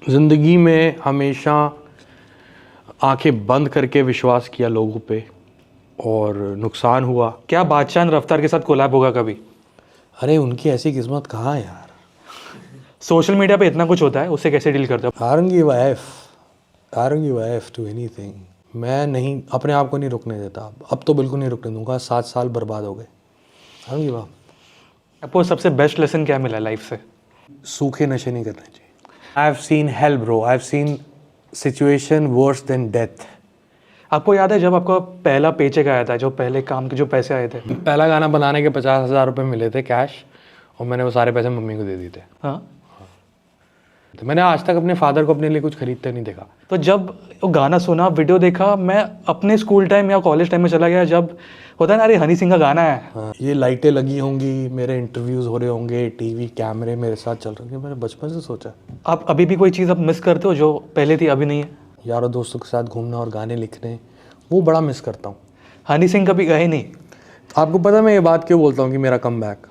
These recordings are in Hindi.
ज़िंदगी में हमेशा आंखें बंद करके विश्वास किया लोगों पे और नुकसान हुआ। क्या बादशाह रफ्तार के साथ कोलैब होगा कभी? अरे उनकी ऐसी किस्मत कहाँ है यार। सोशल मीडिया पे इतना कुछ होता है, उससे कैसे डील करते हो? I don't give a F. I don't give a F to anything. मैं नहीं, अपने आप को नहीं रुकने देता। अब तो बिल्कुल नहीं रुकने दूंगा। 7 साल बर्बाद हो गए। I don't give a. आपको सबसे बेस्ट लेसन क्या मिला लाइफ से? सूखे नशे नहीं करने चाहिए। I have seen hell bro. I have seen situation worse than death. आपको याद है जब आपका पहला पेचेक आया था, जो पहले काम के जो पैसे आए थे? पहला गाना बनाने के 50,000 रुपये मिले थे कैश, और मैंने वो सारे पैसे मम्मी को दे दिए थे। हाँ। तो मैंने आज तक अपने फादर को अपने लिए कुछ खरीदते नहीं देखा। तो जब वो गाना सुना, वीडियो देखा, मैं अपने स्कूल टाइम या कॉलेज टाइम में चला गया, जब होता है ना, अरे हनी सिंह का गाना है। हाँ, ये लाइटें लगी होंगी, मेरे इंटरव्यूज़ हो रहे होंगे, टीवी कैमरे मेरे साथ चल रहे होंगे। मैंने बचपन से सोचा। आप अभी भी कोई चीज़ आप मिस करते हो जो पहले थी अभी नहीं है? यारों दोस्तों के साथ घूमना और गाने लिखने, वो बड़ा मिस करता हूँ। हनी सिंह कभी गए नहीं? आपको पता है मैं ये बात क्यों बोलता हूँ कि मेरा कम बैक,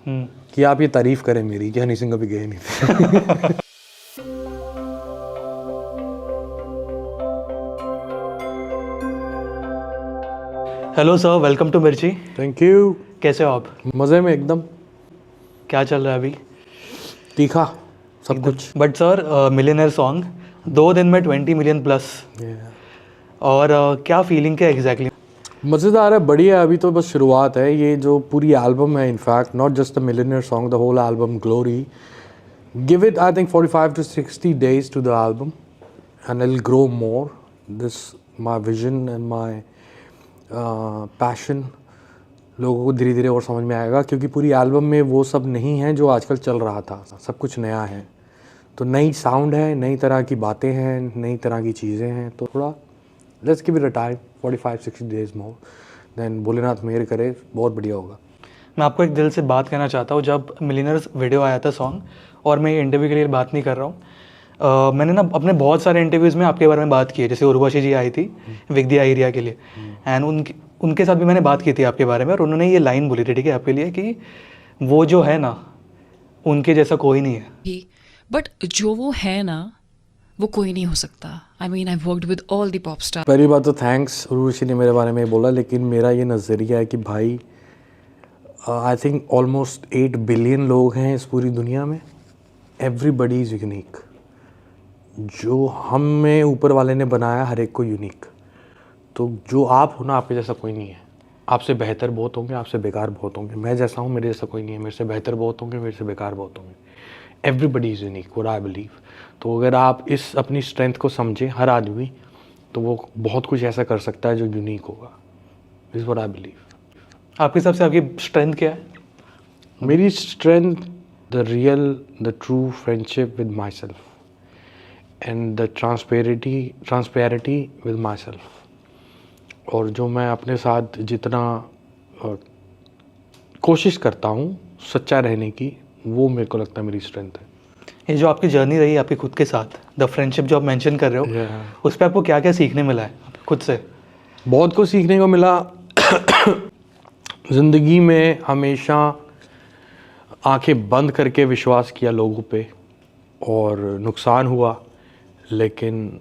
कि आप ये तारीफ़ करें मेरी कि हनी सिंह कभी गए नहीं थे। हेलो सर, वेलकम टू मिर्ची। Thank you. कैसे हो आप? मज़े में एकदम। क्या चल रहा है अभी? तीखा सब कुछ। बट सर, मिलियनर सॉन्ग 2 दिन में 20 मिलियन प्लस, और क्या फीलिंग क्या एग्जैक्टली? मज़ेदार है, बढ़िया। अभी तो बस शुरुआत है। ये जो पूरी एल्बम है, in fact not just the millionaire song, the whole album Glory, give it I think 45 to 60 days to the album and it'll grow more. This my vision and my passion लोगों को धीरे धीरे और समझ में आएगा, क्योंकि पूरी एल्बम में वो सब नहीं है जो आजकल चल रहा था। सब कुछ नया है, तो नई साउंड है, नई तरह की बातें हैं, नई तरह की चीज़ें हैं। तो थोड़ा let's give it a time, 45-60 days more, then Bholenath मेहर करे, बहुत बढ़िया होगा। मैं आपको एक दिल से बात कहना चाहता हूँ। जब मिलियनर्स वीडियो आया था सॉन्ग, और मैं इंटरव्यू के लिए बात नहीं कर रहा हूँ, मैंने ना अपने बहुत सारे इंटरव्यूज़ में आपके बारे में बात की है। जैसे उर्वशी जी आई थी विगदिया एरिया के लिए, एंड उनके साथ भी मैंने बात की थी आपके बारे में, और उन्होंने ये लाइन बोली थी, ठीक है, आपके लिए, कि वो जो है ना, उनके जैसा कोई नहीं है। बट जो वो है ना, वो कोई नहीं हो सकता। I mean I worked with all the pop star. पहली बात तो थैंक्स, उर्वशी ने मेरे बारे में बोला, लेकिन मेरा ये नज़रिया है कि भाई आई थिंक ऑलमोस्ट 8 बिलियन लोग हैं इस पूरी दुनिया में। Everybody is unique. जो हम में ऊपर वाले ने बनाया हर एक को यूनिक। तो जो आप हो ना, आपके जैसा कोई नहीं है। आपसे बेहतर बहुत होंगे, आपसे बेकार बहुत होंगे। मैं जैसा हूँ, मेरे जैसा कोई नहीं है। मेरे से बेहतर बहुत होंगे, मेरे से बेकार बहुत होंगे। Everybody is unique, what I believe. तो अगर आप इस अपनी स्ट्रेंथ को समझें, हर आदमी, तो वो बहुत कुछ ऐसा कर सकता है जो यूनिक होगा। Is what I believe. आपके हिसाब से आपकी स्ट्रेंथ क्या है? मेरी strength, the real, the true friendship with myself and the transparency with myself. और जो मैं अपने साथ जितना कोशिश करता हूँ सच्चा रहने की, वो मेरे को लगता है मेरी स्ट्रेंथ है। ये जो आपकी जर्नी रही आपके खुद के साथ, द फ्रेंडशिप जो आप मेंशन कर रहे हो, उस पर आपको क्या क्या सीखने मिला है खुद से? बहुत कुछ सीखने को मिला। ज़िंदगी में हमेशा आंखें बंद करके विश्वास किया लोगों पे और नुकसान हुआ, लेकिन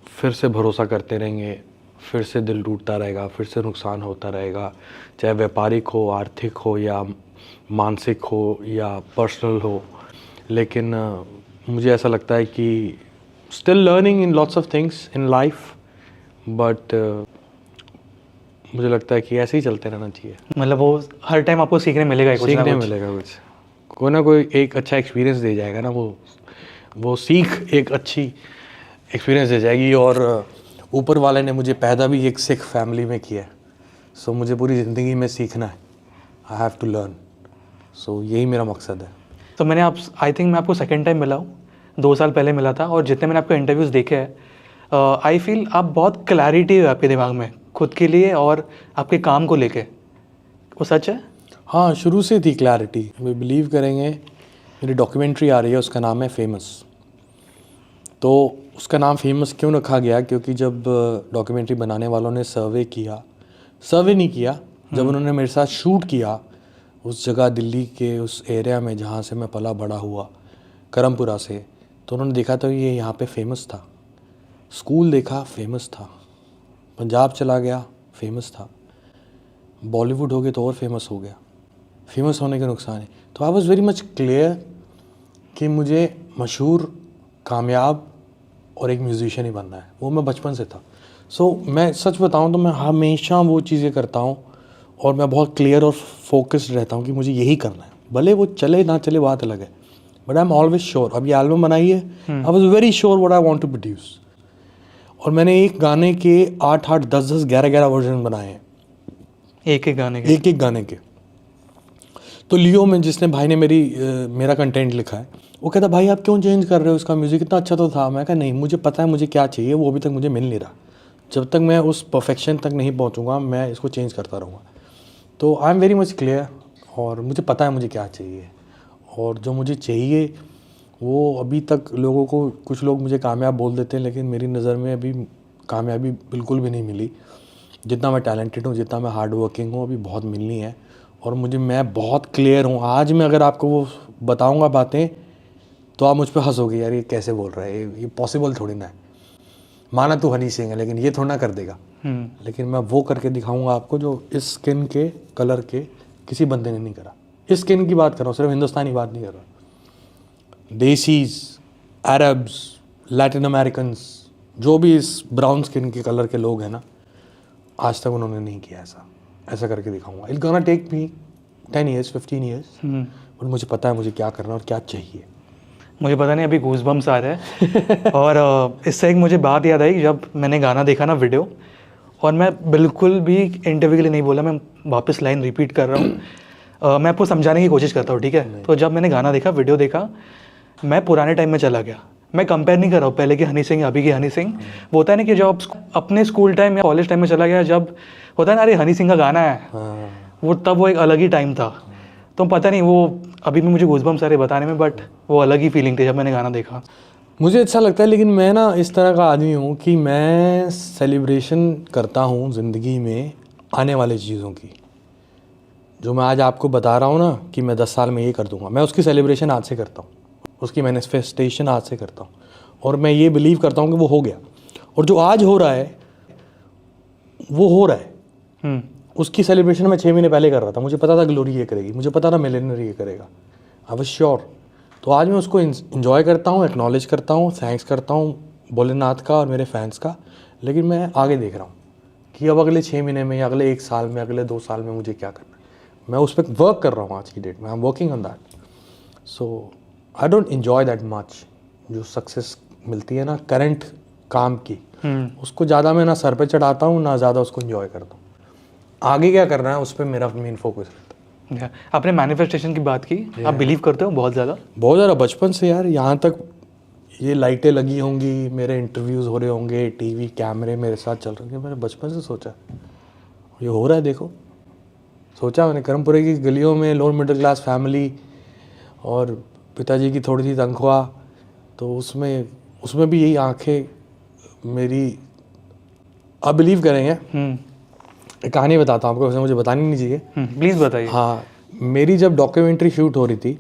फिर से भरोसा करते रहेंगे, फिर से दिल टूटता रहेगा, फिर से नुकसान होता रहेगा, चाहे व्यापारिक हो, आर्थिक हो, या मानसिक हो, या पर्सनल हो। लेकिन मुझे ऐसा लगता है कि still learning in lots of things in life, but मुझे लगता है कि ऐसे ही चलते रहना चाहिए। मतलब वो हर टाइम आपको सीखने मिलेगा ही, सीखने मिलेगा कुछ, कोई ना कोई एक अच्छा एक्सपीरियंस दे जाएगा ना, वो सीख एक अच्छी एक्सपीरियंस दे जाएगी। और ऊपर वाले ने मुझे पैदा भी एक सिख फैमिली में किया है, सो मुझे पूरी ज़िंदगी में सीखना है। आई हैव टू लर्न, सो यही मेरा मकसद है। तो मैंने आई थिंक मैं आपको सेकेंड टाइम मिला हूँ, 2 साल पहले मिला था, और जितने मैंने आपके इंटरव्यूज़ देखे हैं, आई फील आप बहुत क्लैरिटी है आपके दिमाग में खुद के लिए और आपके काम को लेके। वो सच है? हाँ, शुरू से थी क्लैरिटी। वे बिलीव करेंगे, मेरी डॉक्यूमेंट्री आ रही है, उसका नाम है फेमस। तो उसका नाम फेमस क्यों रखा गया? क्योंकि जब डॉक्यूमेंट्री बनाने वालों ने सर्वे नहीं किया, जब उन्होंने मेरे साथ शूट किया उस जगह, दिल्ली के उस एरिया में जहाँ से मैं पला बड़ा हुआ, करमपुरा से, तो उन्होंने देखा तो ये यहाँ पे फेमस था, स्कूल देखा फेमस था, पंजाब चला गया फेमस था, बॉलीवुड हो गया तो और फेमस हो गया। फेमस होने के नुकसान है। तो आई वॉज वेरी मच क्लियर कि मुझे मशहूर, कामयाब और एक म्यूजिशियन ही बनना है। वो मैं बचपन से था। सो मैं सच बताऊं तो मैं हमेशा वो चीज़ें करता हूं और मैं बहुत क्लियर और फोकस्ड रहता हूं कि मुझे यही करना है। भले वो चले ना चले बात अलग है, but I am always sure. अब ये एल्बम बनाई है, I was very sure what I want to produce. और मैंने एक गाने के 8-8, 10-10, 11-11 वर्जन बनाए हैं, एक एक गाने के। एक गाने के। तो लियो में जिसने भाई ने मेरा कंटेंट लिखा है, वो कहता भाई आप क्यों चेंज कर रहे हो, इसका म्यूज़िक इतना अच्छा तो था। मैं कहा नहीं, मुझे पता है मुझे क्या चाहिए, वो अभी तक मुझे मिल नहीं रहा। जब तक मैं उस परफेक्शन तक नहीं पहुंचूंगा मैं इसको चेंज करता रहूँगा। तो I am very much clear और मुझे पता है मुझे क्या चाहिए, और जो मुझे चाहिए वो अभी तक लोगों को, कुछ लोग मुझे कामयाब बोल देते हैं, लेकिन मेरी नज़र में अभी कामयाबी बिल्कुल भी नहीं मिली। जितना मैं टैलेंटेड हूँ, जितना मैं हार्ड वर्किंग हूँ, अभी बहुत मिलनी है। और मैं बहुत क्लियर हूँ। आज मैं अगर आपको वो बताऊँगा बातें तो आप मुझ पर हंसोगे, यार ये कैसे बोल रहा है, ये पॉसिबल थोड़ी ना है। माना तू हनी सिंह है लेकिन ये थोड़ा ना कर देगा। लेकिन मैं वो करके दिखाऊंगा आपको जो इस स्किन के कलर के किसी बंदे ने नहीं करा। इस स्किन की बात कर रहा हूँ, सिर्फ हिंदुस्तानी बात नहीं कर रहा। देसीज, अरब्स, लैटिन अमेरिकन्स, जो भी इस ब्राउन स्किन के कलर के लोग हैं ना, आज तक उन्होंने नहीं किया ऐसा करके दिखाऊंगा। It's gonna take me 10 years, 15 years, but मुझे पता है मुझे क्या करना और क्या चाहिए। मुझे पता नहीं, अभी गूज़बम्स आ रहे हैं। और इससे एक मुझे बात याद आई, जब मैंने गाना देखा ना वीडियो, और मैं बिल्कुल भी इंटरव्यू के लिए नहीं बोला, मैं वापस लाइन रिपीट कर रहा हूँ। मैं आपको समझाने की कोशिश करता हूँ, ठीक है। तो जब मैंने गाना देखा, वीडियो देखा, मैं पुराने टाइम में चला गया। मैं कंपेयर नहीं कर रहा हूँ पहले की हनी सिंह, अभी की हनी सिंह। वो होता है ना कि जब अपने स्कूल टाइम या कॉलेज टाइम में चला गया, जब होता है ना अरे हनी सिंह का गाना है, वो तब वो एक अलग ही टाइम था। तो पता नहीं, वो अभी भी मुझे गूज़बम्स सारे बताने में, बट वो अलग ही फीलिंग थी जब मैंने गाना देखा। मुझे अच्छा लगता है, लेकिन मैं ना इस तरह का आदमी हूँ कि मैं सेलिब्रेशन करता हूँ ज़िंदगी में आने वाली चीज़ों की। जो मैं आज आपको बता रहा हूँ ना कि मैं 10 साल में ये कर दूँगा, मैं उसकी सेलिब्रेशन आज से करता हूँ, उसकी मैनिफेस्टेशन आज से करता हूँ। और मैं ये बिलीव करता हूँ कि वो हो गया, और जो आज हो रहा है वो हो रहा है। उसकी सेलिब्रेशन मैं 6 महीने पहले कर रहा था। मुझे पता था ग्लोरी ये करेगी, मुझे पता था मिलेनियर ये करेगा, आई वाज श्योर। तो आज मैं उसको इन्जॉय करता हूँ, एक्नॉलेज करता हूँ, थैंक्स करता हूँ भोलेनाथ का और मेरे फैंस का। लेकिन मैं आगे देख रहा हूँ कि अब अगले 6 महीने में, अगले 1 साल में, अगले 2 साल में मुझे क्या करना है। मैं उस पर वर्क कर रहा हूँ आज की डेट में। I am working on that. So I don't enjoy that much जो सक्सेस मिलती है ना करंट काम की, उसको ज़्यादा मैं ना सर पे चढ़ाता हूँ, ना ज़्यादा उसको इन्जॉय करता हूँ। आगे क्या करना है उस पर मेरा मेन फोकस रहता है। आपने मैनिफेस्टेशन की बात की, आप बिलीव करते हो बहुत ज़्यादा? बचपन से यार। यहाँ तक ये लाइटें लगी होंगी, मेरे इंटरव्यूज़ हो रहे होंगे, टीवी कैमरे मेरे साथ चल रहे होंगे, मैंने बचपन से सोचा ये हो रहा है। देखो, सोचा मैंने करमपुरे की गलियों में, लोअर मिडिल क्लास फैमिली और पिताजी की थोड़ी सी तनख्वाह, तो उसमें भी यही आंखें मेरी, आप बिलीव करेंगे। एक कहानी बताता हूँ आपको, वैसे मुझे बतानी नहीं चाहिए। प्लीज़ बताइए। हाँ, मेरी जब डॉक्यूमेंट्री शूट हो रही थी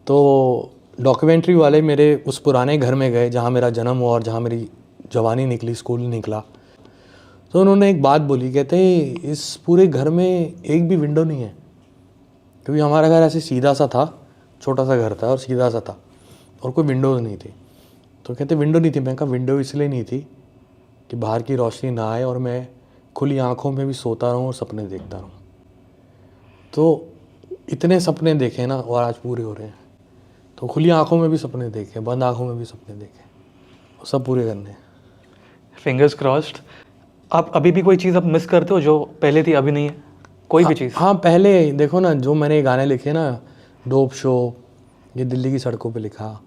तो डॉक्यूमेंट्री वाले मेरे उस पुराने घर में गए जहाँ मेरा जन्म हुआ और जहाँ मेरी जवानी निकली, स्कूल निकला। तो उन्होंने एक बात बोली, कहते इस पूरे घर में एक भी विंडो नहीं है, क्योंकि हमारा घर ऐसे सीधा सा था, छोटा सा घर था और सीधा सा था और कोई विंडोज़ नहीं थी। तो कहते विंडो नहीं थी। मैं कहा विंडो इसलिए नहीं थी कि बाहर की रोशनी ना आए और मैं खुली आंखों में भी सोता रहूं और सपने देखता रहूं। तो इतने सपने देखे ना और आज पूरे हो रहे हैं। तो खुली आंखों में भी सपने देखे, बंद आंखों में भी सपने देखे, और सब पूरे करने हैं। Fingers crossed. आप अभी भी कोई चीज़ आप मिस करते हो जो पहले थी अभी नहीं है, कोई भी चीज़? हाँ, पहले देखो ना, जो मैंने गाने लिखे ना, डोप शो, ये दिल्ली की सड़कों पे लिखा,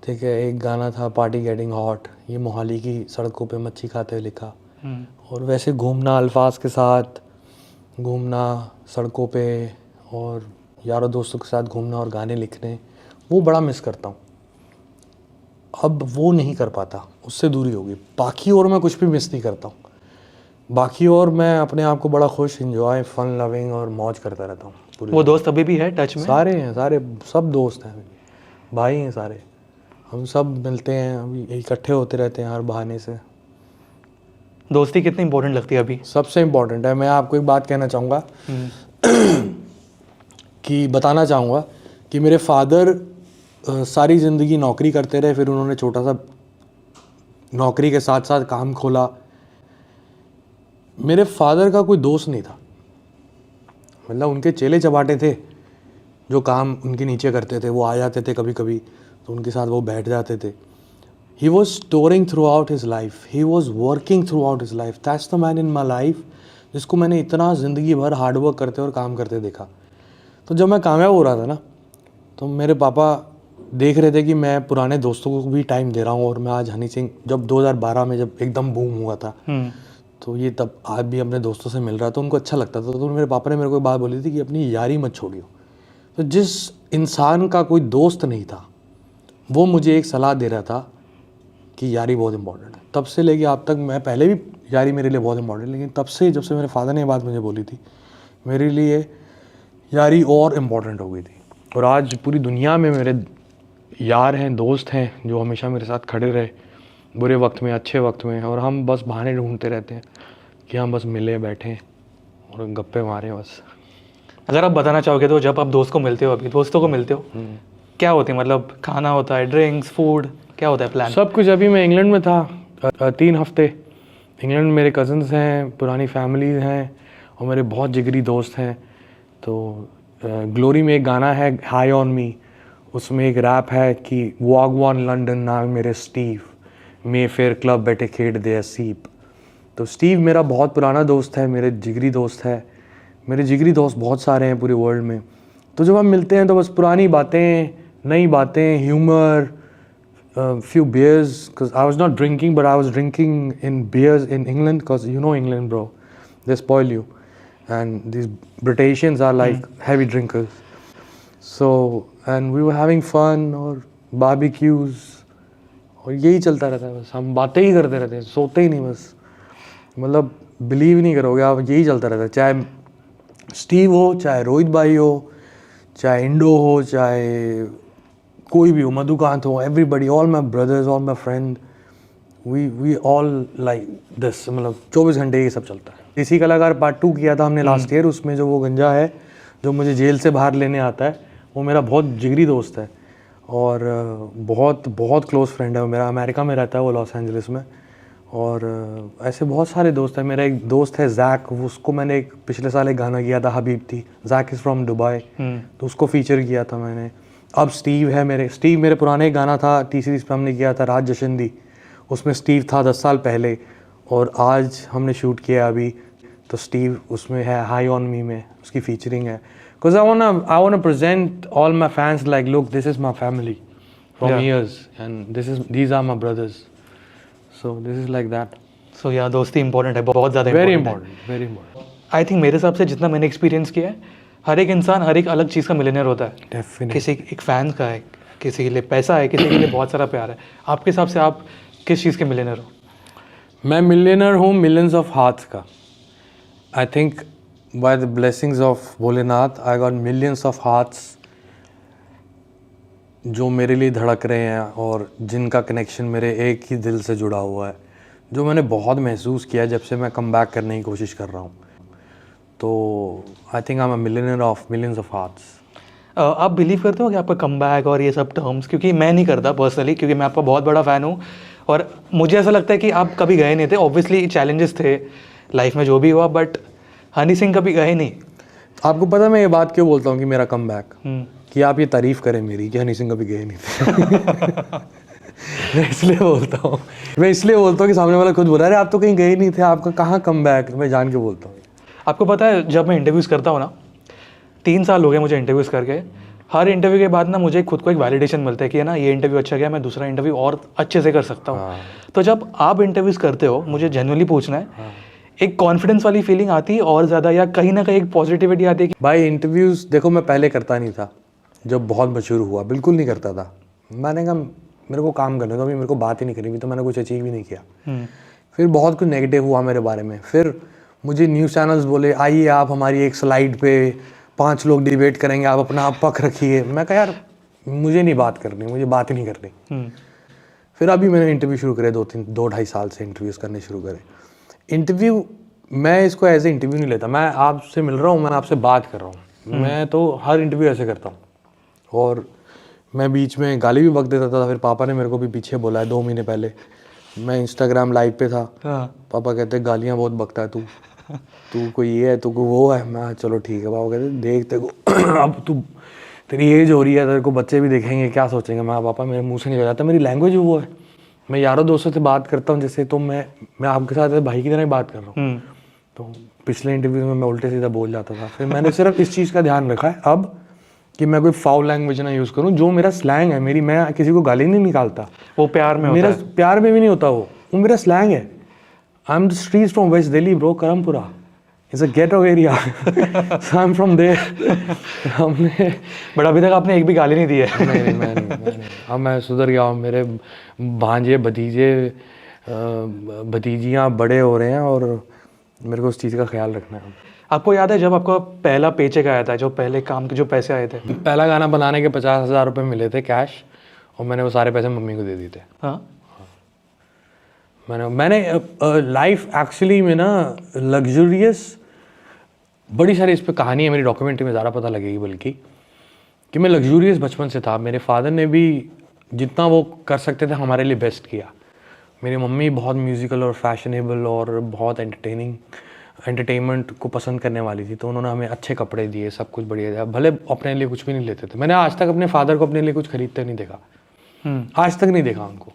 ठीक है। एक गाना था पार्टी गेटिंग हॉट, ये मोहाली की सड़कों पे मच्छी खाते हुए लिखा। और वैसे घूमना, अल्फाज के साथ घूमना सड़कों पे और यारों दोस्तों के साथ घूमना और गाने लिखने, वो बड़ा मिस करता हूँ। अब वो नहीं कर पाता, उससे दूरी होगी। बाकी और मैं कुछ भी मिस नहीं करता हूँ। बाकी और मैं अपने आप को बड़ा खुश, इंजॉय, फन लविंग और मौज करता रहता हूँ। वो दोस्त अभी भी है टच में? सारे हैं, सारे सब दोस्त हैं, भाई हैं सारे। हम सब मिलते हैं, अभी इकट्ठे होते रहते हैं हर बहाने से। दोस्ती कितनी इंपॉर्टेंट लगती है अभी? सबसे इम्पोर्टेंट है। मैं आपको एक बात कहना चाहूँगा कि बताना चाहूँगा कि मेरे फादर सारी ज़िंदगी नौकरी करते रहे, फिर उन्होंने छोटा सा नौकरी के साथ साथ काम खोला। मेरे फादर का कोई दोस्त नहीं था, मतलब उनके चेले चपाटे थे जो काम उनके नीचे करते थे, वो आ जाते थे कभी कभी तो उनके साथ वो बैठ जाते थे। He was storing through out his life, he was working through out his life. That's the man in my life जिसको मैंने इतना ज़िंदगी भर हार्डवर्क करते और काम करते देखा। तो जब मैं कामयाब हो रहा था ना, तो मेरे पापा देख रहे थे कि मैं पुराने दोस्तों को भी टाइम दे रहा हूँ। और मैं आज हनी सिंह जब 2012 में जब एकदम बूम हुआ था, तो ये तब आज भी अपने दोस्तों से मिल रहा था, उनको अच्छा लगता था। तो मेरे पापा ने मेरे को एक बात बोली थी कि अपनी यारी मत छोड़ियो। तो जिस इंसान का कोई दोस्त नहीं था, वो मुझे एक सलाह दे रहा था कि यारी बहुत इंपॉर्टेंट है। तब से लेके आप तक, मैं पहले भी यारी मेरे लिए बहुत इंपॉर्टेंट, लेकिन तब से जब से मेरे फादर ने ये बात मुझे बोली थी, मेरे लिए यारी और इम्पॉर्टेंट हो गई थी। और आज पूरी दुनिया में मेरे यार हैं, दोस्त हैं जो हमेशा मेरे साथ खड़े रहे, बुरे वक्त में, अच्छे वक्त में। और हम बस बहाने ढूंढते रहते हैं कि हम बस मिले, बैठें और गप्पे मारें बस। अगर आप बताना चाहोगे तो जब आप दोस्त को मिलते हो, अभी दोस्तों को मिलते हो, क्या होती है? मतलब खाना होता है, ड्रिंक्स, फूड, क्या होता है प्लान? सब कुछ। अभी मैं इंग्लैंड में था 3 हफ्ते। इंग्लैंड में मेरे कज़न्स हैं, पुरानी फैमिलीज हैं और मेरे बहुत जिगरी दोस्त हैं। तो ग्लोरी में एक गाना है हाई ऑन मी, उसमें एक रैप है कि वागवान लंदन नाल मेरे स्टीव, मे फेयर क्लब बैठे खेड दे सीप। तो स्टीव मेरा बहुत पुराना दोस्त है, मेरे जिगरी दोस्त है। मेरे जिगरी दोस्त बहुत सारे हैं पूरे वर्ल्ड में। तो जब हम मिलते हैं तो बस पुरानी बातें, नई बातें, humour, few beers, because I was not drinking, but I was drinking in beers in England, because you know England, bro, they spoil you, and these Britishans are like heavy drinkers. So, and we were having fun और barbecues और यही चलता रहता है। बस हम बातें ही करते रहते हैं, सोते ही नहीं बस। मतलब बिलीव नहीं करोगे आप, यही चलता रहता है। चाहे स्टीव हो, चाहे रोहित भाई हो, चाहे इंडो हो, चाहे कोई भी हो, मधुकांत हो, everybody, all my brothers, all my friend, we all like this. मतलब 24 घंटे ये सब चलता है। इसी कलाकार पार्ट 2 किया था हमने लास्ट ईयर। उसमें जो वो गंजा है जो मुझे जेल से बाहर लेने आता है, वो मेरा बहुत जिगरी दोस्त है और बहुत बहुत क्लोज फ्रेंड है। वो मेरा अमेरिका में रहता है, वो लॉस एंजलिस में। और ऐसे बहुत सारे दोस्त हैं। मेरा एक दोस्त है जैक, उसको मैंने एक पिछले साल एक गाना किया था, हबीब थी। जैक इज़ फ्रॉम दुबई, तो उसको फीचर किया था मैंने। अब स्टीव है मेरे पुराने गाना था तीसरी पे हमने किया था राज जशंदी, उसमें स्टीव था 10 साल पहले। और आज हमने शूट किया अभी, तो स्टीव उसमें है हाई ऑन मी में, उसकी फीचरिंग है। Because I want to present all my fans like look, this is my family from years and these are my brothers, so this is like that. So या दोस्ती इंपॉर्टेंट है, बहुत ज़्यादा very important. Important, very important. I think मेरे हिसाब से जितना मैंने एक्सपीरियंस किया है, हर एक इंसान हर एक अलग चीज़ का मिलियनर होता है। डेफिनेटली। किसी एक फैन का है, किसी के लिए पैसा है, किसी के लिए बहुत सारा प्यार है। आपके हिसाब से आप किस चीज़ के मिलियनर हो? मैं मिलियनर हूँ मिलियंस ऑफ हार्ट्स का। I think by the blessings of Bholenath I got millions of hearts जो मेरे लिए धड़क रहे हैं और जिनका कनेक्शन मेरे एक ही दिल से जुड़ा हुआ है, जो मैंने बहुत महसूस किया जब से मैं कम बैक करने की कोशिश कर रहा हूँ। तो I think I am a millionaire of millions of hearts. आप बिलीव करते हो कि आपका कमबैक और ये सब टर्म्स? क्योंकि मैं नहीं करता पर्सनली, क्योंकि मैं आपका बहुत बड़ा फ़ैन हूँ और मुझे ऐसा लगता है कि आप कभी गए नहीं थे। ऑब्वियसली चैलेंजेस थे लाइफ में जो भी हुआ, बट हनी सिंह कभी गए नहीं। आपको पता मैं ये बात क्यों बोलता हूँ कि मेरा कमबैक, कि आप ये तारीफ़ करें मेरी कि हनी सिंह कभी गए नहीं थे। मैं इसलिए बोलता हूँ कि सामने वाला खुद बोला, अरे आप तो कहीं गए नहीं थे, आपका कहाँ कमबैक, मैं जान के बोलता हूँ। आपको पता है जब मैं इंटरव्यूज़ करता हूँ ना, 3 साल हो गए मुझे इंटरव्यूज़ करके, हर इंटरव्यू के बाद ना मुझे खुद को एक वैलिडेशन मिलता है कि है ना, ये इंटरव्यू अच्छा गया, मैं दूसरा इंटरव्यू और अच्छे से कर सकता हूँ। तो जब आप इंटरव्यूज़ करते हो, मुझे जेन्युइनली पूछना है, एक कॉन्फिडेंस वाली फीलिंग आती है और ज़्यादा, या कहीं ना कहीं एक पॉजिटिविटी आती है कि भाई इंटरव्यूज़ देखो मैं पहले करता नहीं था, जब बहुत मशहूर हुआ बिल्कुल नहीं करता था। मैंने कहा मेरे को काम करने दो, अभी मेरे को बात ही नहीं करी, तो मैंने कुछ अचीव ही नहीं किया। फिर बहुत कुछ नेगेटिव हुआ मेरे बारे में। फिर मुझे न्यूज़ चैनल्स बोले आइए आप हमारी एक स्लाइड पे 5 लोग डिबेट करेंगे, आप अपना आप पक्ष रखिए। मैं कहा यार मुझे नहीं बात करनी, मुझे बात ही नहीं करनी। फिर अभी मैंने इंटरव्यू शुरू करे, 2-2.5 साल से इंटरव्यूज़ करने शुरू करे। इंटरव्यू मैं इसको एज ए इंटरव्यू नहीं लेता, मैं आपसे मिल रहा हूँ, मैं आपसे बात कर रहा हूँ। मैं तो हर इंटरव्यू ऐसे करता हूँ। और मैं बीच में गाली भी बक देता था, फिर पापा ने मेरे को भी पीछे बोला है 2 महीने पहले, मैं इंस्टाग्राम लाइव पे था। पापा कहते गालियाँ बहुत बकता है तू कोई ये है, तू को वो है। मैं चलो ठीक है। पापा कहते देख तेरे को अब तू तेरी एज हो रही है, तेरे को बच्चे भी देखेंगे, क्या सोचेंगे। मैं पापा मेरे मुंह से निकल जाता, मेरी लैंग्वेज वो है, मैं यारों दोस्तों से बात करता हूँ जैसे, तो मैं आपके साथ भाई की तरह ही बात कर रहा हूँ। तो पिछले इंटरव्यू में मैं उल्टे सीधा बोल जाता था। फिर मैंने सिर्फ इस चीज़ का ध्यान रखा है अब कि मैं कोई फाउल लैंग्वेज ना यूज़ करूँ। जो मेरा स्लैंग है, मैं किसी को गाली नहीं निकालता, वो प्यार में मेरा होता है। प्यार में भी नहीं होता, वो मेरा स्लैंग है। I am the streets from west Delhi bro, Karampura it's a ghetto area, so I am from there. हमने बट अभी तक आपने एक भी गाली नहीं दी है। नहीं, मैं नहीं। अब मैं सुधर गया हूँ। मेरे भांजे भतीजियाँ बड़े हो रहे हैं और मेरे को उस चीज़ का ख्याल रखना है। आपको याद है जब आपका पहला पेचेक आया था, जो पहले काम के जो पैसे आए थे? पहला गाना बनाने के 50,000 रुपये मिले थे कैश, और मैंने वो सारे पैसे मम्मी को दे दिए थे। हाँ, मैंने लाइफ एक्चुअली में ना लग्जरियस, बड़ी सारी इस पर कहानी है मेरी, डॉक्यूमेंट्री में ज़्यादा पता लगेगी बल्कि, कि मैं लग्जूरियस बचपन से था। मेरे फादर ने भी जितना वो कर सकते थे हमारे लिए बेस्ट किया। मेरी मम्मी बहुत म्यूज़िकल और फैशनेबल और बहुत एंटरटेनमेंट को पसंद करने वाली थी, तो उन्होंने हमें अच्छे कपड़े दिए, सब कुछ बढ़िया दिया। भले अपने लिए कुछ भी नहीं लेते थे। मैंने आज तक अपने फादर को अपने लिए कुछ खरीदते नहीं देखा, आज तक नहीं देखा उनको।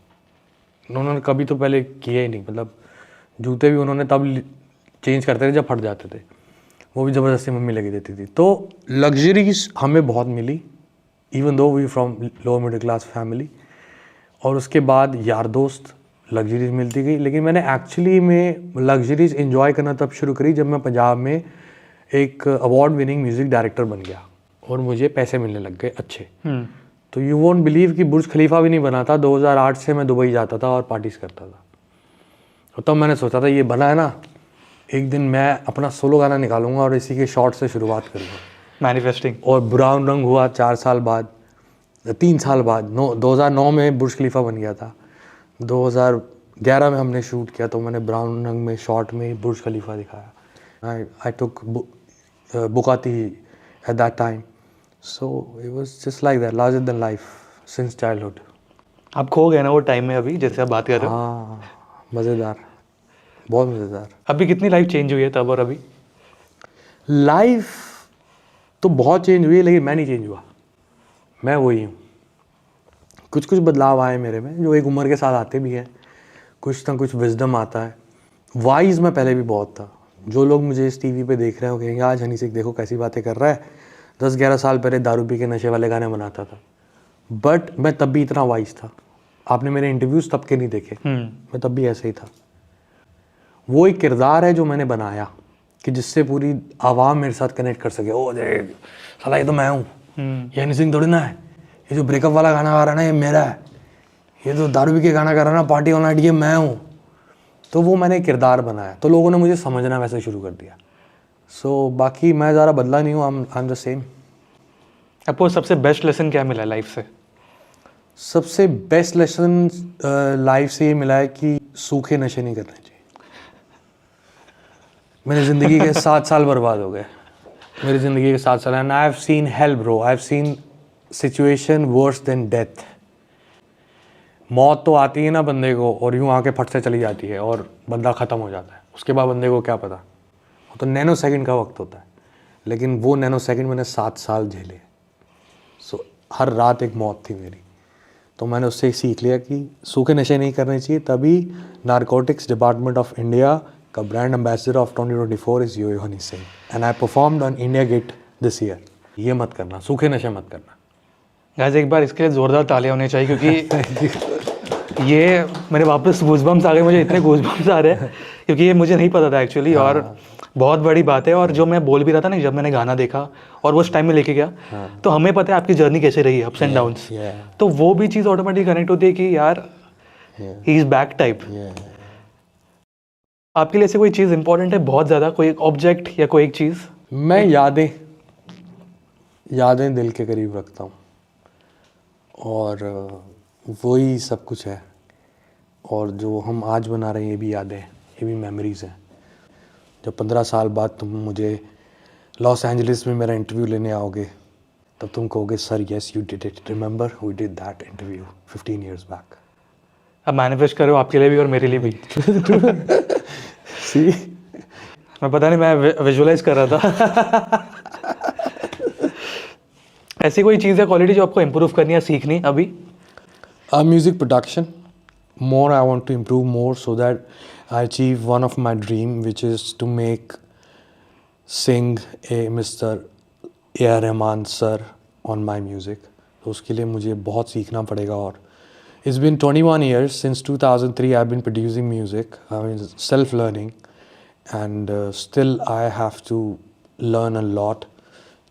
उन्होंने कभी तो पहले किया ही नहीं, मतलब जूते भी उन्होंने तब चेंज करते थे जब फट जाते थे, वो भी ज़बरदस्ती मम्मी लगी देती थी। तो लग्जरीज हमें बहुत मिली, even though we from lower middle class family. और उसके बाद यार दोस्त, लग्जरीज मिलती गई। लेकिन मैंने एक्चुअली में लग्जरीज इन्जॉय करना तब शुरू करी जब मैं पंजाब में एक अवार्ड विनिंग म्यूज़िक डायरेक्टर बन गया और मुझे पैसे मिलने लग गए अच्छे। तो यू वोंट बिलीव कि बुर्ज खलीफा भी नहीं बना था, 2008 से मैं दुबई जाता था और पार्टीज करता था। तो तब मैंने सोचा था ये बना है ना, एक दिन मैं अपना सोलो गाना निकालूंगा और इसी के शॉर्ट से शुरुआत करूँगा। मैनिफेस्टिंग। और ब्राउन रंग हुआ 4 साल बाद, 3 साल बाद, 2009 में बुर्ज खलीफा बन गया था। 2011 में हमने शूट किया, तो मैंने ब्राउन रंग में शॉर्ट में बुर्ज खलीफा दिखाया। I took Bugatti at that time, so it was just like that, larger than life since childhood. आप खो गए ना वो टाइम में, अभी जैसे आप बात कर रहे हो। हाँ, मज़ेदार, बहुत मज़ेदार। अभी कितनी लाइफ चेंज हुई है तब और अभी? लाइफ तो बहुत चेंज हुई है, लेकिन मैं नहीं चेंज हुआ, मैं वही हूँ। कुछ बदलाव आए मेरे में जो एक उम्र के साथ आते भी हैं, कुछ ना कुछ विजडम आता है। वाइज मैं पहले भी बहुत था। जो लोग मुझे इस टीवी पे देख रहे हो कहेंगे आज हनी सिंह देखो कैसी बातें कर रहा है, 10-11 साल पहले दारू पी के नशे वाले गाने बनाता था। बट मैं तब भी इतना वाइज था। आपने मेरे इंटरव्यूज़ तब के नहीं देखे, मैं तब भी ऐसे ही था। वो एक किरदार है जो मैंने बनाया कि जिससे पूरी आवाम मेरे साथ कनेक्ट कर सके। ओ देख साला ये तो मैं हूँ, ये हनी सिंह थोड़ी ना है, ये जो ब्रेकअप वाला गाना गा रहा है ना ये मेरा है, ये तो दारू पी के गाना गा रहा है ना पार्टी ऑल नाइट ये मैं हूँ। तो वो मैंने किरदार बनाया, तो लोगों ने मुझे समझना वैसे शुरू कर दिया। सो बाकी मैं ज़्यादा बदला नहीं हूँ, आई एम द सेम। आपको सबसे बेस्ट लेसन क्या मिला लाइफ से? सबसे बेस्ट लेसन लाइफ से ये मिला है कि सूखे नशे नहीं करने चाहिए। मेरी ज़िंदगी के 7 साल बर्बाद हो गए, मेरी ज़िंदगी के 7 साल। And I have seen hell bro, I have seen situation worse than death. मौत तो आती है ना बंदे को और यूँ आके फट से चली जाती है और बंदा ख़त्म हो जाता है। उसके बाद बंदे को क्या पता, वो तो नैनो सेकंड का वक्त होता है। लेकिन वो नैनो सेकंड मैंने 7 साल झेले। सो हर रात एक मौत थी मेरी। तो मैंने उससे सीख लिया कि सूखे नशे नहीं करने चाहिए। तभी नारकोटिक्स डिपार्टमेंट ऑफ इंडिया का brand ambassador of 2024 is yo Honey Singh and I performed on India get this year. ये मत करना, सूखे नशे मत करना। गाइस एक बार इसके लिए ज़ोरदार तालियां होनी चाहिए, क्योंकि ये मेरे वापस गूज़बम्स आ गए, मुझे इतने गूज़बम्स आ रहे हैं क्योंकि ये मुझे नहीं पता था एक्चुअली। और बहुत बड़ी बात है। और जो मैं बोल भी रहा था ना, जब मैंने गाना देखा और वो उस टाइम में लेके गया, तो हमें पता है आपकी जर्नी कैसे रही है, अप्स एंड डाउन्स। तो वो भी चीज़ ऑटोमेटिक कनेक्ट होती है कि यार ही इज़ बैक टाइप। आपके लिए ऐसे कोई चीज़ इंपॉर्टेंट है बहुत ज़्यादा, कोई एक ऑब्जेक्ट या कोई एक चीज़? मैं यादें दिल के करीब रखता हूँ। और वही सब कुछ है। और जो हम आज बना रहे हैं ये भी यादें हैं, ये भी मेमोरीज़ हैं। जब 15 साल बाद तुम मुझे लॉस एंजलिस में मेरा इंटरव्यू लेने आओगे तब तुम कहोगे sir yes you did it, remember we did that interview 15 years बैक। अब मैनिफेस्ट करो आपके लिए भी और मेरे लिए भी। सी मैं पता नहीं, मैं विजुअलाइज कर रहा था। ऐसी कोई चीज़ है, क्वालिटी जो आपको इम्प्रूव करनी है, सीखनी अभी? Music production, more I want to improve more so that I achieve one of my dream which is to make sing a Mr. A.R. Rahman sir on my music। तो उसके लिए मुझे बहुत सीखना पड़ेगा। और it's been 21 years since 2003 I've been producing music, I mean self learning, and still I have to learn a lot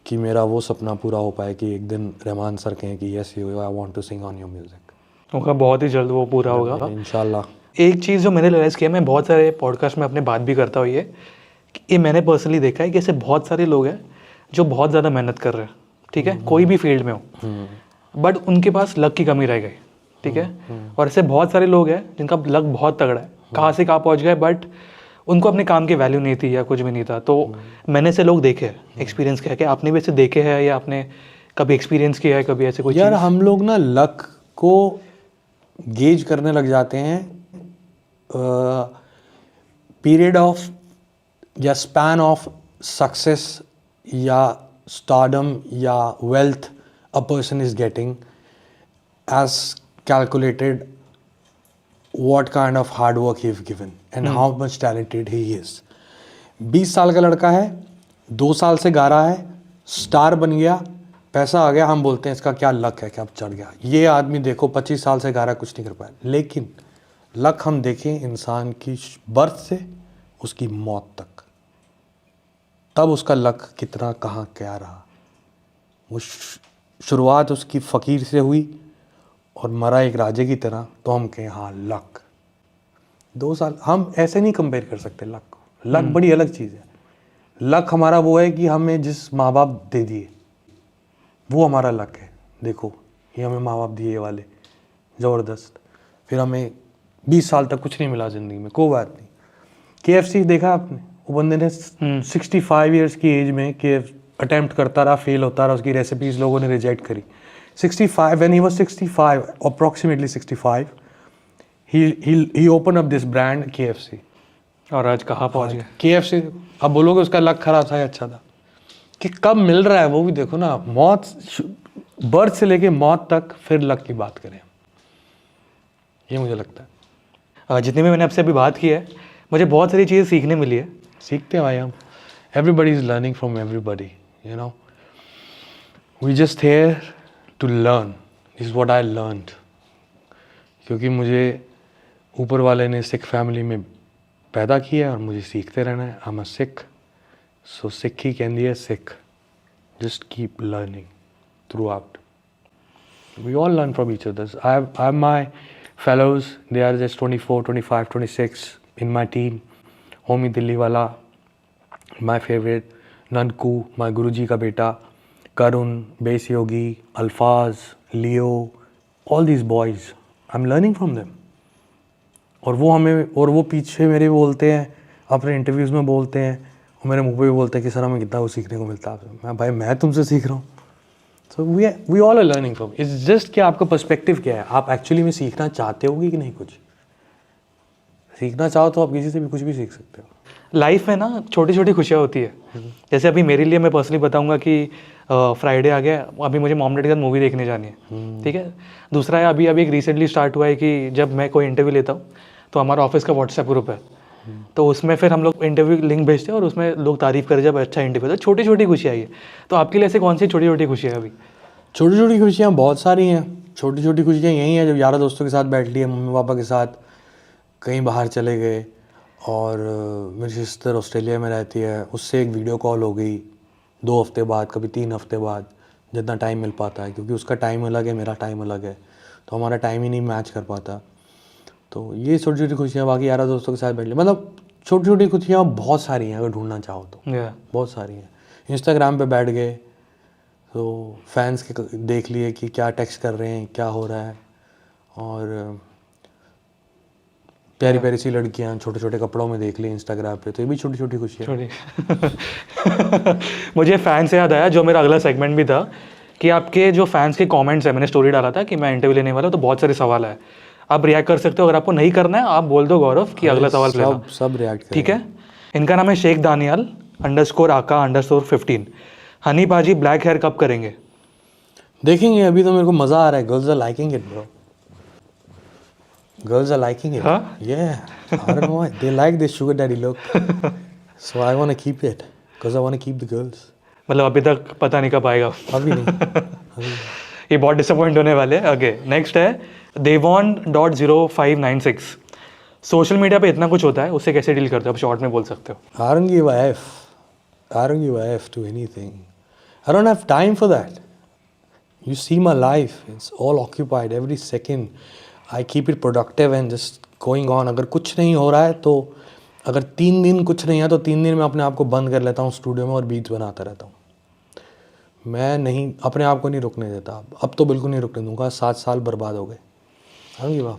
कि मेरा वो सपना पूरा हो पाए कि एक दिन रहमान सर कहें कि yes you I want to sing on your music। होगा बहुत ही जल्द, वो पूरा होगा इंशाल्लाह। एक चीज़ जो मैंने रियलाइज़ किया, मैं बहुत सारे पॉडकास्ट में अपने बात भी करता हूँ, ये कि ये मैंने पर्सनली देखा है कि ऐसे बहुत सारे लोग हैं जो बहुत ज़्यादा मेहनत कर रहे हैं, ठीक है, कोई भी फील्ड में हो, बट उनके पास लक की कमी रह गई, ठीक है। और ऐसे बहुत सारे लोग हैं जिनका लक बहुत तगड़ा है, कहाँ से कहाँ पहुँच गए, बट उनको अपने काम की वैल्यू नहीं थी या कुछ भी नहीं था। तो मैंने ऐसे लोग देखे हैं, एक्सपीरियंस किया है। कि आपने भी ऐसे देखे हैं या आपने कभी एक्सपीरियंस किया है कभी ऐसे कोई यार? हम लोग ना लक को गेज करने लग जाते हैं पीरियड ऑफ या स्पैन ऑफ सक्सेस या स्टारडम या wealth a person is getting as calculated what kind of hard work he have given and how much talented he is। 20 साल का लड़का है, 2 साल से गा रहा है, स्टार बन गया, पैसा आ गया, हम बोलते हैं इसका क्या लक है, क्या चढ़ गया। ये आदमी देखो 25 साल से गा रहा है, कुछ नहीं कर पाया। लेकिन लक हम देखें इंसान की बर्थ से उसकी मौत तक, तब उसका लक कितना कहाँ क्या रहा। वो शुरुआत उसकी फ़कीर से हुई और मरा एक राजे की तरह, तो हम कहें हाँ लक। 2 साल हम ऐसे नहीं कंपेयर कर सकते लक को। लक बड़ी अलग चीज़ है। लक हमारा वो है कि हमें जिस माँ बाप दे दिए वो हमारा लक है। देखो ये हमें माँ बाप दिए वाले ज़बरदस्त, फिर हमें 20 साल तक कुछ नहीं मिला ज़िंदगी में, कोई बात नहीं। KFC देखा आपने? वो बंदे ने 65 ईयर्स की एज में अटेम्प्ट करता रहा, फेल होता रहा, उसकी रेसिपीज़ लोगों ने रिजेक्ट करी। 65, when he was 65, approximately 65, he opened up this brand KFC। और आज कहाँ पहुँच गए KFC। अब बोलोगे उसका लक खराब था या अच्छा था, कि कब मिल रहा है वो भी देखो ना। मौत, बर्थ से लेके मौत तक, फिर लक की बात करें, ये मुझे लगता है। जितनी भी मैंने आपसे अभी बात की है, मुझे बहुत सारी चीज़ें सीखने मिली है। सीखते हैं भाई हम। Everybody is learning from everybody, you know. We just here to learn, is what I learned. क्योंकि मुझे ऊपर वाले ने सिख फैमिली में पैदा किया है और मुझे सीखते रहना है। I am a Sikh, so Sikh ही कहती है सिख। Just keep learning throughout. We all learn from each others. I have my fellows, they are just 24, 25, 26 in my team। Homi Delhi वाला, my favorite, ननकू, my गुरुजी का बेटा, करुण, बेस योगी, अल्फाज, लियो, all these boys, I'm learning from them। और वो हमें, और वो पीछे मेरे बोलते हैं, अपने इंटरव्यूज़ में बोलते हैं, और मेरे मुँह पे भी बोलते हैं कि सर हमें कितना वो सीखने को मिलता है आपसे। मैं भाई मैं तुमसे सीख रहा हूँ। So we all are learning from. It's just कि आपका पर्सपेक्टिव क्या है, आप एक्चुअली में सीखना चाहते होगे कि नहीं। कुछ सीखना चाहो तो आप किसी से भी कुछ भी सीख सकते हो। लाइफ में ना छोटी छोटी खुशियाँ होती है। जैसे अभी मेरे लिए मैं पर्सनली बताऊंगा कि फ्राइडे आ गया, अभी मुझे मॉम डैडी के साथ मूवी देखने जानी है, ठीक है। दूसरा है, अभी एक रिसेंटली स्टार्ट हुआ है कि जब मैं कोई इंटरव्यू लेता हूँ तो हमारा ऑफिस का व्हाट्सएप ग्रुप है, तो उसमें फिर हम लोग इंटरव्यू लिंक भेजते हैं और उसमें लोग तारीफ़ करें जब अच्छा इंटरव्यू। तो छोटी छोटी खुशियाँ ये। तो आपके लिए ऐसे कौन सी छोटी छोटी खुशियाँ अभी? छोटी छोटी खुशियाँ बहुत सारी हैं। छोटी छोटी खुशियाँ यही हैं जब यारों दोस्तों के साथ बैठ लिए, मम्मी पापा के साथ कहीं बाहर चले गए, और मेरी सिस्टर ऑस्ट्रेलिया में रहती है, उससे एक वीडियो कॉल हो गई 2 हफ्ते बाद, कभी 3 हफ्ते बाद, जितना टाइम मिल पाता है, क्योंकि उसका टाइम अलग है, मेरा टाइम अलग है, तो हमारा टाइम ही नहीं मैच कर पाता। तो ये छोटी छोटी खुशियाँ, बाकी यारों दोस्तों के साथ बैठ लिए, मतलब छोटी छोटी खुशियाँ बहुत सारी हैं अगर ढूंढना चाहो तो। बहुत सारी हैं। इंस्टाग्राम पे बैठ गए, तो फैंस के देख लिए कि क्या टेक्स्ट कर रहे हैं, क्या हो रहा है, और प्यारी प्यारी सी लड़कियां छोटे छोटे कपड़ों में देख ली इंस्टाग्राम पे, तो ये भी छोटी छोटी खुशी है। छोड़ी मुझे फैन से याद आया, जो मेरा अगला सेगमेंट भी था, कि आपके जो फैंस के कमेंट्स है, मैंने स्टोरी डाला था कि मैं इंटरव्यू लेने वाला हूँ, तो बहुत सारे सवाल है, आप रिएक्ट कर सकते हो। अगर आपको नहीं करना है आप बोल दो गौरव कि अगला सवाल लेना, सब रिएक्ट ठीक है। इनका नाम है शेख दानियाल _आका_15। हनी पाजी ब्लैक हेयर कब करेंगे? देखेंगे, अभी तो मेरे को मज़ा आ रहा है। Girls are liking it bro, girls are liking it. Huh? Yeah, I don't know why they like this sugar daddy look, so I want to keep it because I want to keep the girls. मतलब अभी तक पता नहीं कब आएगा। अभी नहीं, अभी नहीं। ये बहुत डिसअपॉइंट होने वाले हैं। ओके, नेक्स्ट है देवॉन.0596। सोशल मीडिया पे इतना कुछ होता है, उससे कैसे डील करते हो? आप शॉर्ट में बोल सकते हो। I don't give a F. I don't give a F to anything. I don't have time for that. You see my life, it's all occupied every second. I keep it productive and just going on. अगर कुछ नहीं हो रहा है तो, अगर 3 दिन कुछ नहीं है तो 3 दिन मैं अपने आप को बंद कर लेता हूँ स्टूडियो में और बीट्स बनाता रहता हूँ। मैं नहीं, अपने आप को नहीं रुकने देता। अब तो बिल्कुल नहीं रुकने दूंगा। 7 साल बर्बाद हो गए। हाँ वाह,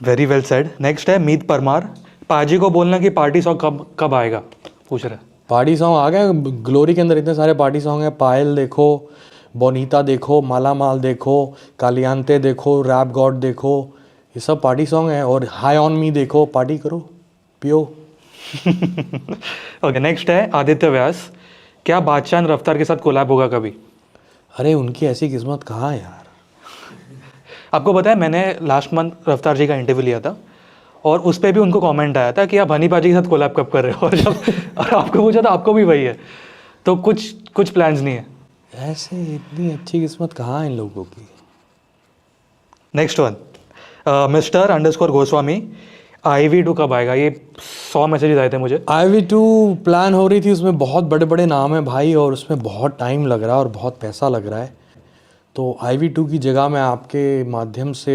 वेरी वेल सेड। नेक्स्ट है मीत परमार। पाजी को बोलना कि पार्टी सॉन्ग कब आएगा, पूछ रहे हैं। पार्टी सॉन्ग आ गया। ग्लोरी के अंदर इतने सारे पार्टी सॉन्ग हैं। पायल देखो, बोनीता देखो, माला माल देखो, कालियांते देखो, रैप गॉड देखो, ये सब पार्टी सॉन्ग है। और हाई ऑन मी देखो, पार्टी करो, पियो। ओके, नेक्स्ट है आदित्य व्यास। क्या बादशाह रफ्तार के साथ कोलैब होगा कभी? अरे उनकी ऐसी किस्मत कहाँ है यार। आपको पता है, मैंने लास्ट मंथ रफ्तार जी का इंटरव्यू लिया था और उस पर भी उनको कमेंट आया था कि आप हनी पाजी के साथ कोलैब कब कर रहे हो, और जब और आपको पूछा था आपको भी वही है, तो कुछ प्लान्स नहीं है। ऐसे इतनी अच्छी किस्मत कहाँ है इन लोगों की। Next one, Mr__गोस्वामी। IV2 कब आएगा? ये 100 मैसेजेस आए थे मुझे। IV2 प्लान हो रही थी, उसमें बहुत बड़े बड़े नाम हैं भाई, और उसमें बहुत टाइम लग रहा है और बहुत पैसा लग रहा है। तो IV2 की जगह मैं आपके माध्यम से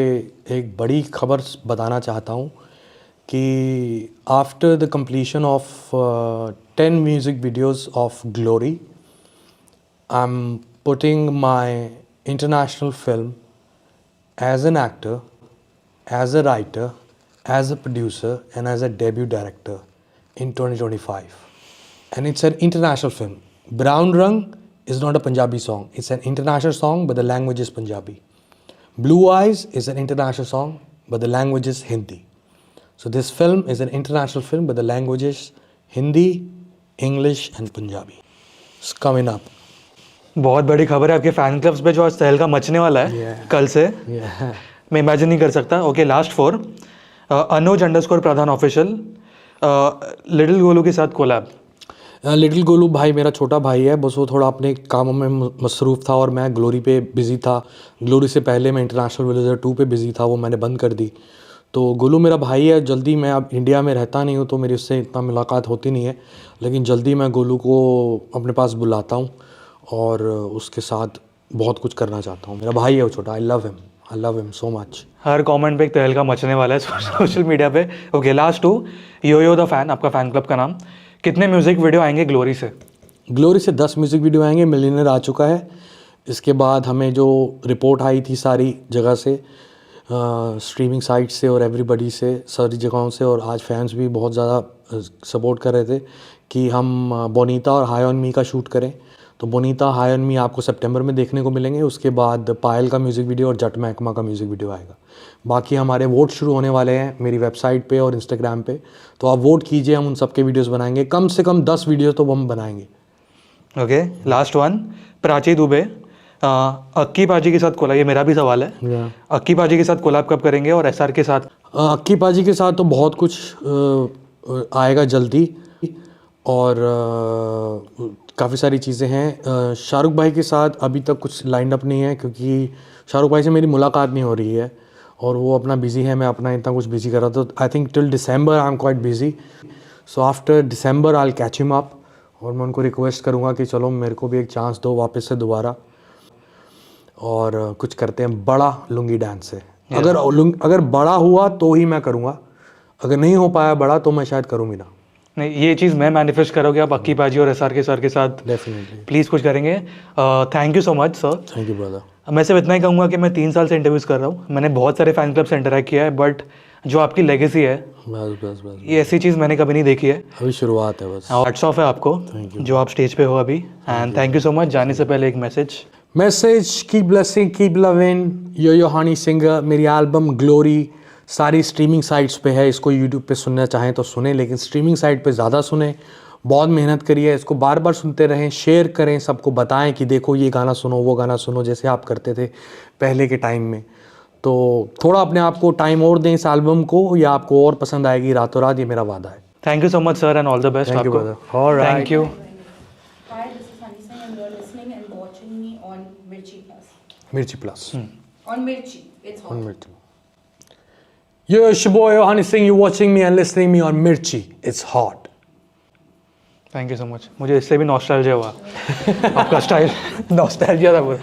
एक बड़ी खबर बताना चाहता हूँ कि after the completion of 10 music videos of Glory, I'm putting my international film as an actor, as a writer, as a producer and as a debut director in 2025. And it's an international film. Brown Rang is not a Punjabi song. It's an international song, but the language is Punjabi. Blue Eyes is an international song, but the language is Hindi. So this film is an international film, but the language is Hindi, English and Punjabi. It's coming up. बहुत बड़ी खबर है आपके फैन क्लब्स पे जो आज तहलका मचने वाला है। Yeah. कल से Yeah. मैं इमेजिन नहीं कर सकता। Okay, last 4, अनुज_प्रधान official. Little Golu के साथ कोलैब। लिटिल गोलू भाई मेरा छोटा भाई है, बस वो थोड़ा अपने कामों में मसरूफ़ था और मैं ग्लोरी पे बिज़ी था। ग्लोरी से पहले मैं इंटरनेशनल विलेजर 2 पे बिज़ी था, वो मैंने बंद कर दी। तो गोलू मेरा भाई है। जल्दी, मैं अब इंडिया में रहता नहीं हूँ तो मेरी उससे इतना मुलाकात होती नहीं है, लेकिन जल्दी मैं गोलू को अपने पास बुलाता हूँ और उसके साथ बहुत कुछ करना चाहता हूँ। मेरा भाई है वो छोटा। I love him so much. Her comment पे एक तहलका मचने वाला है सोशल मीडिया पे। Okay, last 2, yo the fan, आपका फ़ैन क्लब का नाम। कितने म्यूज़िक वीडियो आएंगे ग्लोरी से? ग्लोरी से 10 म्यूज़िक वीडियो आएंगे। मिलियनर आ चुका है। इसके बाद हमें जो रिपोर्ट आई थी सारी जगह से, स्ट्रीमिंग साइट से और एवरीबडी से, सारी जगहों से, और आज फैंस भी बहुत ज़्यादा सपोर्ट कर रहे थे कि हम बोनीता और हाई ऑन मी का शूट करें। तो बोनीता, हाई ऑन मी आपको सितंबर में देखने को मिलेंगे। उसके बाद पायल का म्यूज़िक वीडियो और जट महकमा का म्यूज़िक वीडियो आएगा। बाकी हमारे वोट शुरू होने वाले हैं मेरी वेबसाइट पे और इंस्टाग्राम पे, तो आप वोट कीजिए। हम उन सब के वीडियोस बनाएंगे, कम से कम 10 वीडियो तो हम बनाएंगे। Okay, last 1, Prachi Dubey. अक्की पाजी के साथ कोलैब, ये मेरा भी सवाल है। अक्की पाजी के साथ कोलैब कब करेंगे और SR के साथ? अक्की पाजी के साथ तो बहुत कुछ आएगा जल्दी, और काफ़ी सारी चीज़ें हैं। शाहरुख भाई के साथ अभी तक कुछ लाइन अप नहीं है, क्योंकि शाहरुख भाई से मेरी मुलाकात नहीं हो रही है और वो अपना बिज़ी है, मैं अपना इतना कुछ बिज़ी कर रहा था। I think till December I am quite busy, so after December I will catch him up. और मैं उनको रिक्वेस्ट करूँगा कि चलो मेरे को भी एक चांस दो वापस से दोबारा, और कुछ करते हैं बड़ा लुंगी डांस से। अगर बड़ा हुआ तो ही मैं करूँगा, अगर नहीं हो पाया बड़ा तो मैं शायद करूँ भी ना। नहीं, ये चीज़ मैं मैनिफेस्ट करोगे आप अक्की पाजी और SRK सर के साथ डेफिनेटली। प्लीज़ कुछ करेंगे। Thank you so much sir. Thank you brother. मैं सिर्फ इतना ही कहूँगा कि मैं 3 साल से इंटरव्यूज़ कर रहा हूँ, मैंने बहुत सारे फैन क्लब से इंटरेक्ट किया है, बट जो आपकी लेगेसी है बस बस बस, ये ऐसी चीज़ मैंने कभी नहीं देखी है। अभी शुरुआत है बस। हैट्स ऑफ है आपको जो आप स्टेज पे हो अभी, and thank you so much. जाने से पहले एक message, keep blessing, keep loving, yo Honey singer. मेरी एल्बम ग्लोरी सारी स्ट्रीमिंग साइट्स पे है, इसको यूट्यूब पे सुनना चाहें तो सुने, लेकिन स्ट्रीमिंग साइट पे ज़्यादा सुने। बहुत मेहनत करिए, इसको बार बार सुनते रहें, शेयर करें, सबको बताएं कि देखो ये गाना सुनो, वो गाना सुनो, जैसे आप करते थे पहले के टाइम में। तो थोड़ा अपने आप को टाइम और दें इस एल्बम को, या आपको और पसंद आएगी रातों रात, ये मेरा वादा है। Thank you so much sir and all the best Thank you, आपको। brother. All right. Thank you. Hi, this is Honey Singh and you're listening and watching me on Mirchi Plus. मिर्ची plus On Mirchi, it's hot. on Mirchi. Yo, it's your boy Honey Singh. You're watching me and listening me on Mirchi. It's hot. Thank you so much. मुझे इससे भी नॉस्टैल्जिया हुआ आपका स्टाइल नॉस्टैल्जिया था पूरा।